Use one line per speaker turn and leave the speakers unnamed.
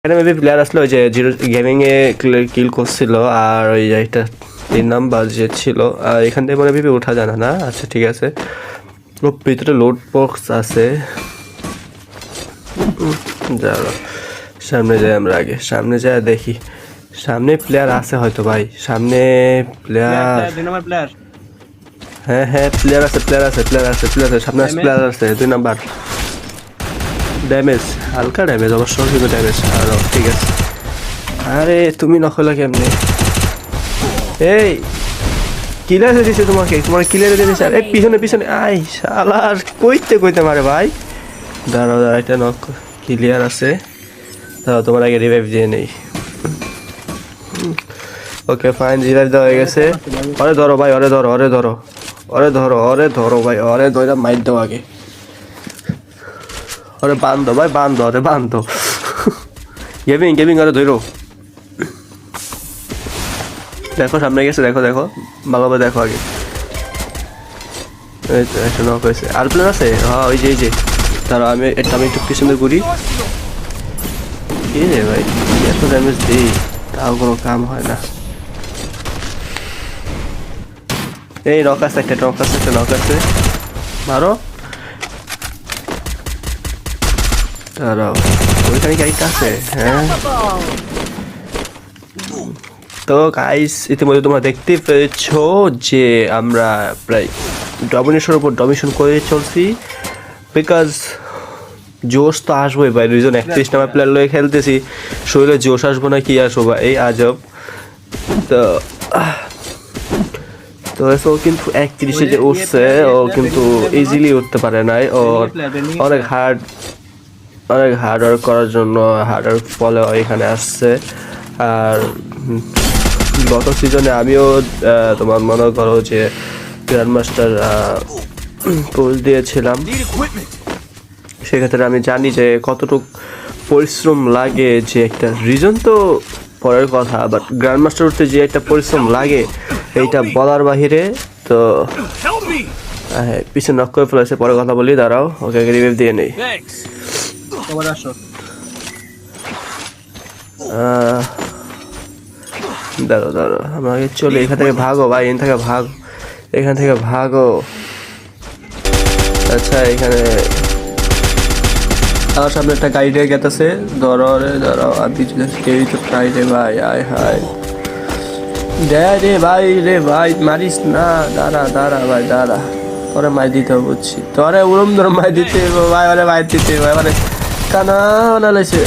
এখানে maybe player আসলে ওই যে জিরো গেমিং এ কিল করছিল আর ওই একটা 3 নাম্বার যে ছিল আর এখান থেকে মনে মেবি ওঠা জানা না। আচ্ছা ঠিক আছে, ওর ভিতরে লোড বক্স আছে। যাও সামনে যাই, আমরা আগে সামনে যাই দেখি সামনে প্লেয়ার আছে হয়তো ভাই, সামনে প্লেয়ার। হ্যাঁ হ্যাঁ প্লেয়ার আছে সামনে প্লেয়ার আছে 2 নাম্বার। ড্যামেজ হালকা ড্যামেজ অবশ্য, কিন্তু ড্যামেজ আরও ঠিক আছে। আরে তুমি নখলা কেমনে? এই কিলারে দিছে তোমাকে, তোমার কিলারে দিয়েছে। আরে পিছনে পিছনে আই শালার, কইতে মারে ভাই। দাঁড়াও একটা নক ক্লিয়ার আছে, দাঁড়াও তোমার আগে রিভাইভ দিয়ে নেই। ওকে ফাইন, রিভাইভ দেওয়া হয়ে গেছে। ওরে ধরো ভাই, ওরে ধরো ভাই, ওরে ধরে মাইর দাও আগে। ওরে বান্ধো ভাই, ওরে বান্ধো। গেমিং ওরে ধরো। দেখো সামনে গেছে, দেখো ভালোভাবে দেখো আগে। এই তো একটা নক হয়েছে। আর প্লেন আছে? হ্যাঁ ওই যে তারা আমি একটু পিছনে ঘুরি। কি রে ভাই এত ড্যামেজ দিই তাও কোনো কাম হয় না। এই নক আছে একটা মারো। দাঁড়াও ওইখানে গাড়িটা আছে। হ্যাঁ তো গাইস ইতিমধ্যে তোমরা দেখতে পেয়েছো যে আমরা প্রায় ডমিনেশনের উপর ডমিনেশন করে চলছি, বিকজ জোশ তো আসবোই ভাই। রিজন 31 নাম্বার প্লেয়ার লয়ে খেলতেছি, শরীরে জোশ আসবো না কি আসবো ভাই, এই আজব। তো ও কিন্তু 31-এ যে উঠছে ও কিন্তু ইজিলি উঠতে পারে নাই, ওর অনেক হার্ড ওয়ার্ক করার জন্য হার্ড ওয়ার্ক ফলে এখানে আসছে। আর গত সিজনে আমিও তোমার মনে করো যে গ্র্যান্ড মাস্টার পোজ দিয়েছিলাম, সেক্ষেত্রে আমি জানি যে কতটুকু পরিশ্রম লাগে। যে একটা রিজন তো পরের কথা, বাট গ্র্যান্ড মাস্টার উঠতে যে একটা পরিশ্রম লাগে এইটা বলার বাহিরে। তো হ্যাঁ পিছনে নক করে ফেলেছে, পরে কথা বলি। দাঁড়াও ওকে রিভাইভ দিয়ে নেই। দাঁড়াও আমরা আগে চলে এখান থেকে ভাগো ভাই, এখান থেকে ভাগো। আচ্ছা এখানে আমার সামনে একটা গাড়ি দিয়ে গেতেছে, দাঁড়াও আমি কেউই তো ট্রাই রে ভাই। আয় হায় রে ভাই মারিস না, দাঁড়া ভাই দাঁড়া, তোরে মাই দিতে বুঝছি, তোরে উড়ম ধরে মাই দিতে ভাই, ওরে মাই দিতে ভাই, মানে কানা বানাইছে।